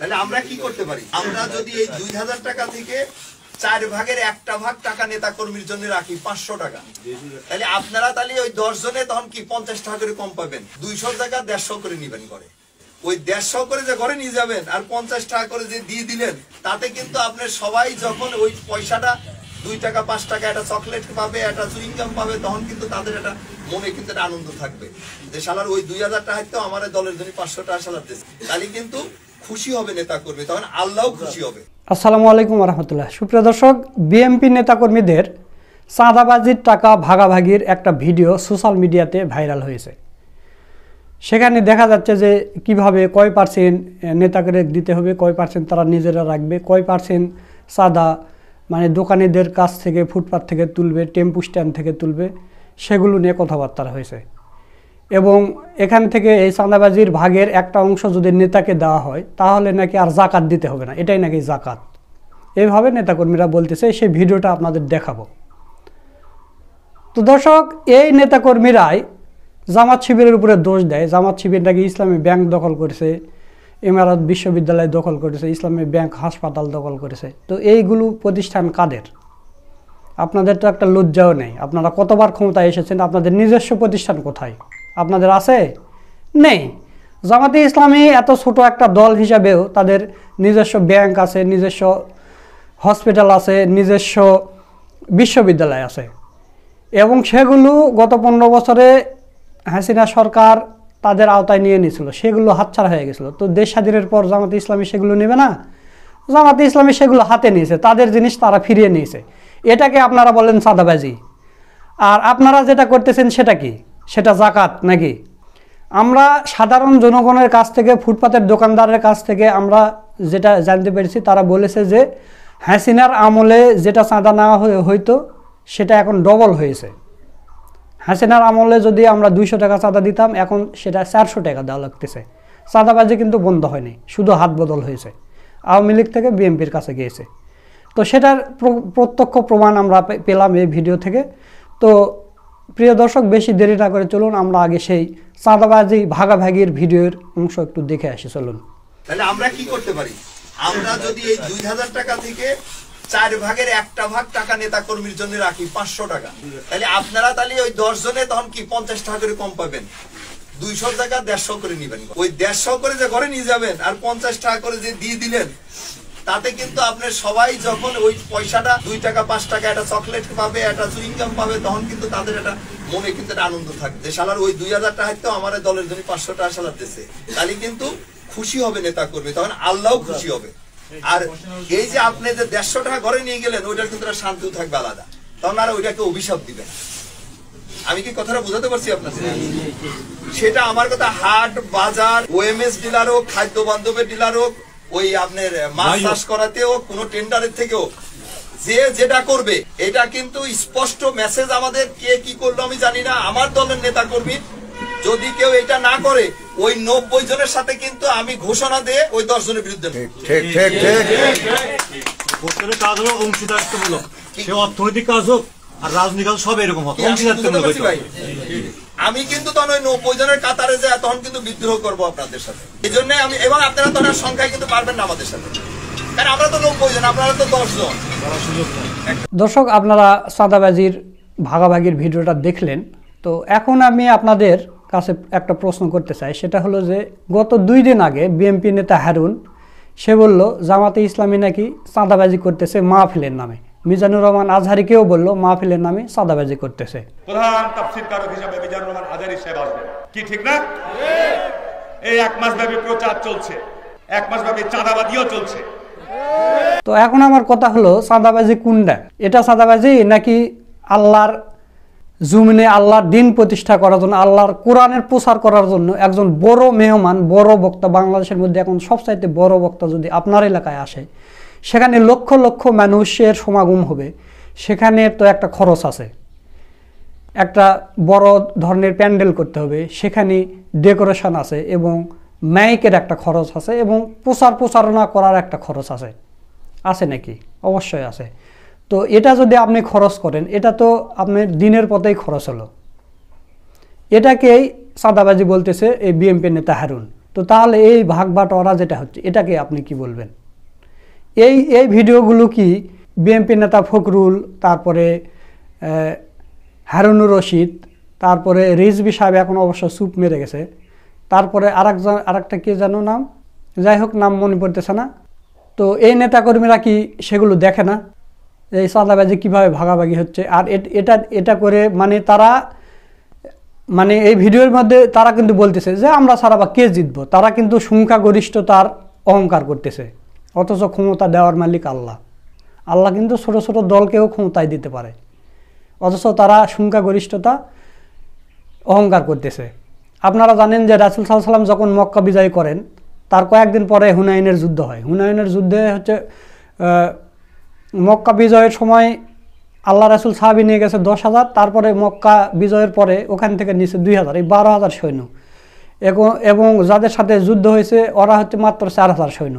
তাহলে আমরা কি করতে পারি? আমরা যদি এই 2000 টাকা থেকে 4 ভাগের 1টা ভাগ টাকা নেতা কর্মীর জন্য রাখি 500 টাকা, তাহলে আপনারা তাহলে ওই 10 জনে তখন কি 50 টাকা করে কম পাবেন। 200 টাকা 150 করে নিবেন করে, ওই 150 করে যে ঘরে নিয়ে যাবেন আর 50 টাকা করে যে দিয়ে দিলেন, তাতে কিন্তু আপনার সবাই যখন ওই পয়সাটা 2 টাকা 5 টাকা একটা চকলেট পাবে, একটা চুইংগাম পাবে, তখন কিন্তু তাদের একটা মনে কিন্তু একটা আনন্দ থাকবে যে শালার ওই 2000 টাকা তো আমার দলের জন্য 500 টাকা শালার দিয়েছে, তাহলে কিন্তু খুশি হবে নেতা কর্মী, তখন আল্লাহও খুশি হবে। আসসালামু আলাইকুম রহমতুল্লাহ। সুপ্রিয় দর্শক, বিএনপি নেতাকর্মীদের চাঁদাবাজির টাকা ভাগাভাগির একটা ভিডিও সোশ্যাল মিডিয়াতে ভাইরাল হয়েছে। সেখানে দেখা যাচ্ছে যে কিভাবে কয় পার্সেন্ট নেতাকে দিতে হবে, কয় পার্সেন্ট তারা নিজেরা রাখবে, কয় পার্সেন্ট চাঁদা মানে দোকানিদের কাছ থেকে, ফুটপাথ থেকে তুলবে, টেম্পু স্ট্যান্ড থেকে তুলবে, সেগুলো নিয়ে কথাবার্তা হয়েছে। এবং এখান থেকে এই চাঁদাবাজির ভাগের একটা অংশ যদি নেতাকে দেওয়া হয় তাহলে নাকি আর জাকাত দিতে হবে না, এটাই নাকি জাকাত। এইভাবে নেতাকর্মীরা বলতেছে, সেই ভিডিওটা আপনাদের দেখাবো। তো দর্শক, এই নেতাকর্মীরাই জামাত শিবিরের উপরে দোষ দেয়। জামাত শিবির নাকি ইসলামী ব্যাংক দখল করেছে, ইমারত বিশ্ববিদ্যালয় দখল করেছে, ইসলামী ব্যাংক হাসপাতাল দখল করেছে। তো এইগুলো প্রতিষ্ঠান কাদের? আপনাদের তো একটা লজ্জাও নেই। আপনারা কতবার ক্ষমতায় এসেছেন, আপনাদের নিজস্ব প্রতিষ্ঠান কোথায়? আপনাদের আছে? নেই। জামাতে ইসলামী এত ছোট একটা দল হিসাবেও তাদের নিজস্ব ব্যাংক আছে, নিজস্ব হসপিটাল আছে, নিজস্ব বিশ্ববিদ্যালয় আছে, এবং সেগুলো গত 15 বছরে হাসিনা সরকার তাদের আওতায় নিয়ে নিয়েছিল, সেগুলো হাতছাড়া হয়ে গেছিলো। তো দেশ স্বাধীনের পর জামাতে ইসলামী সেগুলো নেবে না? জামাতে ইসলামী সেগুলো হাতে নিয়েছে, তাদের জিনিস তারা ফিরিয়ে নিয়েছে। এটাকে আপনারা বলেন চাঁদাবাজি। আর আপনারা যেটা করতেছেন সেটা কি? সেটা জাকাত নাকি? আমরা সাধারণ জনগণের কাছ থেকে, ফুটপাতের দোকানদারের কাছ থেকে আমরা যেটা জানতে পেরেছি, তারা বলেছে যে হাসিনার আমলে যেটা চাঁদা নেওয়া হইতো সেটা এখন ডবল হয়েছে। হাসিনার আমলে যদি আমরা 200 টাকা চাঁদা দিতাম, এখন সেটা 400 টাকা দেওয়া লাগতেছে। চাঁদাবাজি কিন্তু বন্ধ হয়নি, শুধু হাত বদল হয়েছে। আওয়ামী লীগ থেকে বিএনপির কাছে গিয়েছে। তো সেটার প্রত্যক্ষ প্রমাণ আমরা পেলাম এই ভিডিও থেকে। তো প্রিয় দর্শক, বেশি দেরি না করে চলুন আমরা আগে সেই চাঁদাবাজি ভাগাভাগির ভিডিওর অংশ একটু দেখে আসি। চলুন। তাহলে আমরা কি করতে পারি? আমরা যদি এই 2000 টাকা থেকে 4 ভাগের 1টা ভাগ টাকা নেতা কর্মীর জন্য রাখি 500 টাকা, তাহলে আপনারা তাহলে ওই 10 জনে তখন কি 50 টাকা করে কম পাবেন। 200 টাকা 150 করে নিবেন, ওই 150 করে যে ঘরে নিয়ে যাবেন আর 50 টাকা করে যে দিয়ে দিলেন, তাতে কিন্তু আপনার সবাই যখন ওই পয়সাটা 2 টাকা 5 টাকা একটা চকলেট পাবে, একটা চুইংগাম পাবে, তখন কিন্তু তাদের একটা মনে কিন্তু একটা আনন্দ থাকবে যে শালার ওই 2000 টাকা তো আমার দলের জন্য 500 টাকা শালার দিয়েছে, তাহলে কিন্তু খুশি হবে নেতা কর্মী, তখন আল্লাহও খুশি হবে। আর এই যে আপনি যে 150 টাকা ঘরে নিয়ে গেলেন, ওইটার কিন্তু শান্তিও থাকবে আলাদা, তখন আর ওইটাকে অভিশাপ দিবেন। আমি কি কথাটা বোঝাতে পারছি আপনাদের? সেটা আমার কথা হাট বাজার, ওএমএস ডিলার হোক, খাদ্য বান্ধবের ডিলার হোক, ওই আপনার মাছ চাষ করাতেও কোনো টেন্ডারের থেকেও যে যেটা করবে, এটা কিন্তু স্পষ্ট মেসেজ আমাদের। কে কি করলো আমি জানি না, আমার দলের নেতা কর্মী যদি কেউ এটা না করে, ওই 90 জনের সাথে কিন্তু আমি ঘোষণা দিয়ে ওই 10 জনের বিরুদ্ধে। কাজ হলো অংশীদারিত্বমূলক, সে অর্থনৈতিক কাজ হোক আর রাজনৈতিক কাজ, সব এরকম হবে অংশীদারিত্বমূলক। আমি কিন্তু তখন ওই 90 জনের কাতারে যায় তখন কিন্তু বিদ্রোহ করবো আপনাদের সাথে। এই জন্য আমি, এবং আপনারা তো সংখ্যায় কিন্তু পারবেন না আমাদের সাথে, কারণ আমরা তো 90 জন, আপনারা তো 10 জন। দর্শক, আপনারা চাঁদাবাজির ভাগাভাগির ভিডিওটা দেখলেন। তো এখন আমি আপনাদের কাছে একটা প্রশ্ন করতে চাই, সেটা হলো যে গত 2 দিন আগে বিএনপি নেতা হারুন, সে বলল জামাতে ইসলামী নাকি চাঁদাবাজি করতেছে মাহফিলের নামে। মিজানুর রহমান আজহারিকেও বলল মাহফিলের নামে চাঁদাবাজি করতেছে। প্রধান তাফসীরকারক হিসেবে মিজানুর রহমান আজহারি সাহেব আসবেন, কি ঠিক না? এই 1 মাস ব্যাপী প্রচার চলছে, 1 মাস ব্যাপী চাঁদাবাজিও চলছে। তো এখন আমার কথা হলো, চাঁদাবাজি কোনটা? এটা চাঁদাবাজি নাকি আল্লাহর জমিনে আল্লাহর দিন প্রতিষ্ঠা করার জন্য, আল্লাহর কোরআনের প্রচার করার জন্য একজন বড় মেহমান, বড় বক্তা, বাংলাদেশের মধ্যে এখন সবচাইতে বড় বক্তা যদি আপনার এলাকায় আসে, সেখানে লক্ষ লক্ষ মানুষের সমাগম হবে, সেখানে তো একটা খরচ আছে, একটা বড় ধরনের প্যান্ডেল করতে হবে, সেখানে ডেকোরেশন আছে, এবং মাইকের একটা খরচ আছে, এবং প্রচারণা করার একটা খরচ আছে। আছে নাকি? অবশ্যই আছে। তো এটা যদি আপনি খরচ করেন, এটা তো আপনার দিনের পথেই খরচ হলো। এটাকেই চাঁদাবাজি বলতেছে এই বিএনপি নেতা হারুন। তো তাহলে এই ভাগ বাটোয়ারা যেটা হচ্ছে এটাকে আপনি কি বলবেন? এই ভিডিওগুলো কি বিএনপি নেতা ফখরুল, তারপরে হারুনুর রশিদ, তারপরে রিজভী সাহেব এখন অবশ্য চুপ মেরে গেছে, তারপরে আরেকটা কি জানো নাম, যাই হোক নাম মনে পড়তেছে না, তো এই নেতাকর্মীরা কি সেগুলো দেখে না এই চাঁদাবাজি কীভাবে ভাগাভাগি হচ্ছে? আর এটা করে মানে তারা মানে এই ভিডিওর মধ্যে তারা কিন্তু বলতেছে যে আমরা ছাড়া বা কে জিতবো, তারা কিন্তু সংখ্যাগরিষ্ঠতার অহংকার করতেছে, অথচ ক্ষমতা দেওয়ার মালিক আল্লাহ। আল্লাহ কিন্তু ছোট ছোট দলকেও ক্ষমতায় দিতে পারে, অথচ তারা সংখ্যাগরিষ্ঠতা অহংকার করতেছে। আপনারা জানেন যে রাসূল সাল্লাল্লাহু আলাইহি ওয়াসাল্লাম যখন মক্কা বিজয় করেন তার কয়েকদিন পরে হুনাইনের যুদ্ধ হয়। হুনাইনের যুদ্ধে হচ্ছে মক্কা বিজয়ের সময় আল্লাহ রাসূল সাহাবী নিয়ে গেছে 10,000, তারপরে মক্কা বিজয়ের পরে ওখান থেকে নিচে 2,000, এই 12,000 সৈন্য, এবং যাদের সাথে যুদ্ধ হয়েছে ওরা হচ্ছে মাত্র 4,000 সৈন্য।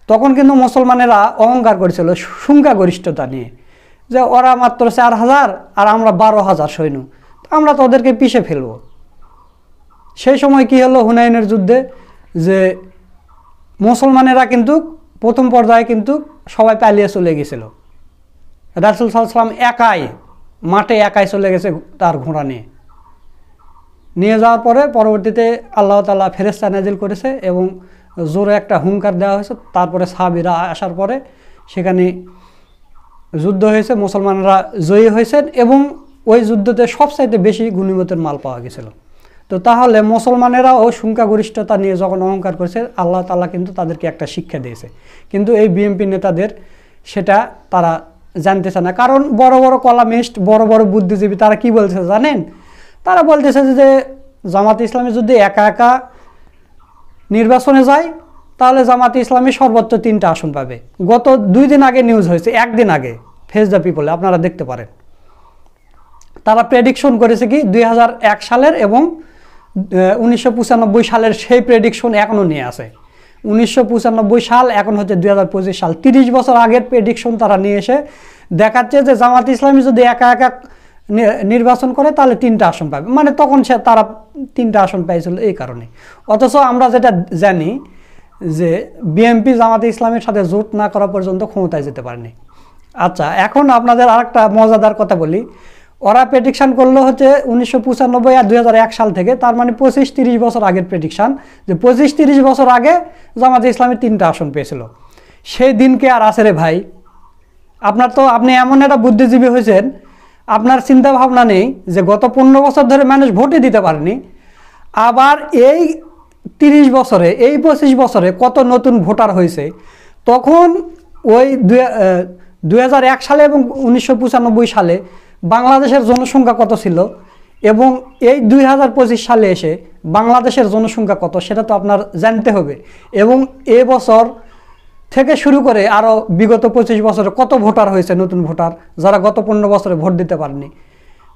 তখন কিন্তু মুসলমানেরা অহংকার করেছিল সংখ্যাগরিষ্ঠতা নিয়ে, যে ওরা মাত্র 4,000 আর আমরা 12,000 সৈন্য, আমরা তো ওদেরকে পিষে ফেলব। সেই সময় কি হলো হুনাইনের যুদ্ধে, যে মুসলমানেরা কিন্তু প্রথম পর্যায়ে কিন্তু সবাই পালিয়ে চলে গেছিল। রাসূল সাল্লাল্লাহু আলাইহি ওয়াসাল্লাম একাই মাঠে একাই চলে গেছে তার ঘোড়া নিয়ে যাওয়ার পরে পরবর্তীতে আল্লাহ তাআলা ফেরেশতা নাজিল করেছে এবং জোরে একটা হুঙ্কার দেওয়া হয়েছে। তারপরে সাহাবীরা আসার পরে সেখানে যুদ্ধ হয়েছে, মুসলমানরা জয়ী হয়েছেন এবং ওই যুদ্ধতে সবচাইতে বেশি গনিমতের মাল পাওয়া গেছিল। তো তাহলে মুসলমানেরাও সংখ্যাগরিষ্ঠতা নিয়ে যখন অহংকার করেছে, আল্লাহ তাআলা কিন্তু তাদেরকে একটা শিক্ষা দিয়েছে। কিন্তু এই বিএনপি নেতাদের সেটা তারা জানতেছে না, কারণ বড় বড় কলামিস্ট, বড় বড় বুদ্ধিজীবী তারা কি বলছে জানেন? তারা বলতেছে যে জামাতে ইসলামী যদি একা একা নির্বাচনে যায় তাহলে জামাতে ইসলামী সর্বোচ্চ 3টা আসন পাবে। গত 2 দিন আগে নিউজ হয়েছে, 1 দিন আগে ফেস দ্য পিপলে আপনারা দেখতে পারেন। তারা প্রেডিকশন করেছে কি 2001 সালের এবং 1995 সালের সেই প্রেডিকশন এখনও নিয়ে আছে। 1995 সাল, এখন হচ্ছে 2025 সাল, 30 বছর আগের প্রেডিকশন তারা নিয়ে এসে দেখাচ্ছে যে জামাত ইসলামী যদি একা একা নির্বাচন করে তাহলে 3টা আসন পাবে। মানে তখন তারা 3টা আসন পাইছিল এই কারণে। অথচ আমরা যেটা জানি যে বিএনপি জামাতে ইসলামের সাথে জোট না করা পর্যন্ত ক্ষমতায় যেতে পারেনি। আচ্ছা, এখন আপনাদের আরেকটা মজাদার কথা বলি। ওরা প্রেডিকশান করলো হচ্ছে 1995 আর 2001 সাল থেকে, তার মানে 25-30 বছর আগের প্রেডিকশান, যে 25-30 বছর আগে জামাতে ইসলামী 3টা আসন পেয়েছিল। সেই দিনকে আর আছে রে ভাই। আপনি এমন একটা বুদ্ধিজীবী হয়েছেন, আপনার চিন্তা ভাবনা নেই যে গত 15 বছর ধরে মানুষ ভোটই দিতে পারেনি, আবার এই 30 বছরে, এই 25 বছরে কত নতুন ভোটার হয়েছে। তখন ওই 2001 সালে এবং 1995 সালে বাংলাদেশের জনসংখ্যা কত ছিল এবং এই 2025 সালে এসে বাংলাদেশের জনসংখ্যা কত সেটা তো আপনার জানতে হবে। এবং এবছর থেকে শুরু করে আরও বিগত 25 বছরে কত ভোটার হয়েছে, নতুন ভোটার, যারা গত 15 বছরে ভোট দিতে পারেনি,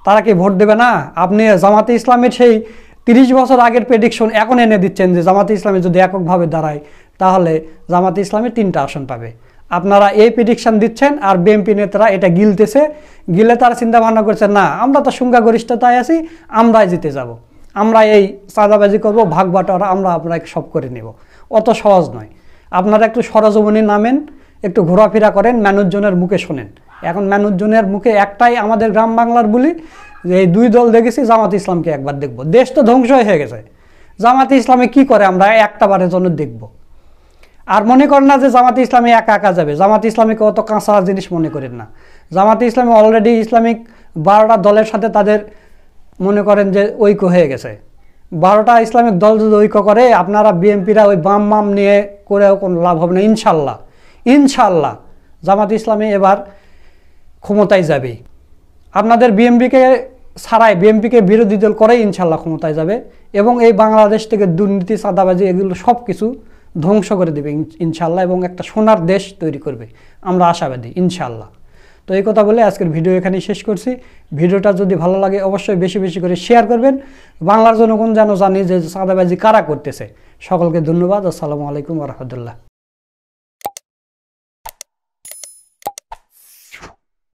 তারা কি ভোট দেবে না? আপনি জামাতে ইসলামের সেই 30 বছর আগের প্রেডিকশন এখন এনে দিচ্ছেন যে জামাতে ইসলামী যদি এককভাবে দাঁড়ায় তাহলে জামাতে ইসলামী 3টা আসন পাবে। আপনারা এই প্রেডিকশন দিচ্ছেন আর বিএনপি নেতারা এটা গিলে তারা চিন্তা ভাবনা করছে না আমরা তো সংখ্যাগরিষ্ঠতায় আছি, আমরাই জিতে যাব, আমরা এই চাঁদাবাজি করব, ভাগ বাটোয়ারা আমরা সব করে নেব। অত সহজ নয়। আপনারা একটু সরজমিনে নামেন, একটু ঘোরাফেরা করেন, মানুষজনের মুখে শোনেন। এখন মানুষজনের মুখে একটাই আমাদের গ্রাম বাংলার বলি যে এই 2 দল দেখেছি, জামাতে ইসলামকে একবার দেখব। দেশ তো ধ্বংস হয়ে গেছে, জামাতে ইসলামে কি করে আমরা একটা বারের জন্য দেখব। আর মনে করেন না যে জামাতে ইসলামী একা একা যাবে, জামাতে ইসলামীকে অত কাঁচা জিনিস মনে করেন না। জামাতে ইসলামী অলরেডি ইসলামিক 12টা দলের সাথে তাদের মনে করেন যে ঐক্য হয়ে গেছে। 12টা ইসলামিক দল যদি ঐক্য করে, আপনারা বিএনপিরা ওই বাম নিয়ে করেও কোনো লাভ হবে না। ইনশাল্লাহ জামাতে ইসলামী এবার ক্ষমতায় যাবে। আপনাদের বিএনপিকে ছাড়াই, বিএনপিকে বিরোধী দল করেই ইনশাল্লাহ ক্ষমতায় যাবে এবং এই বাংলাদেশ থেকে দুর্নীতি, চাঁদাবাজি এগুলো সব কিছু ধ্বংস করে দেবে ইনশাল্লাহ, এবং একটা সোনার দেশ তৈরি করবে, আমরা আশাবাদী ইনশাল্লাহ। তো এই কথা বলে আজকের ভিডিও এখানেই শেষ করছি। ভিডিওটা যদি ভালো লাগে অবশ্যই বেশি বেশি করে শেয়ার করবেন, বাংলার জনগণ যেন জানি যে চাঁদাবাজি কারা করতেছে। সকলকে ধন্যবাদ। আসসালামু আলাইকুম ওয়া রাহমাতুল্লাহ।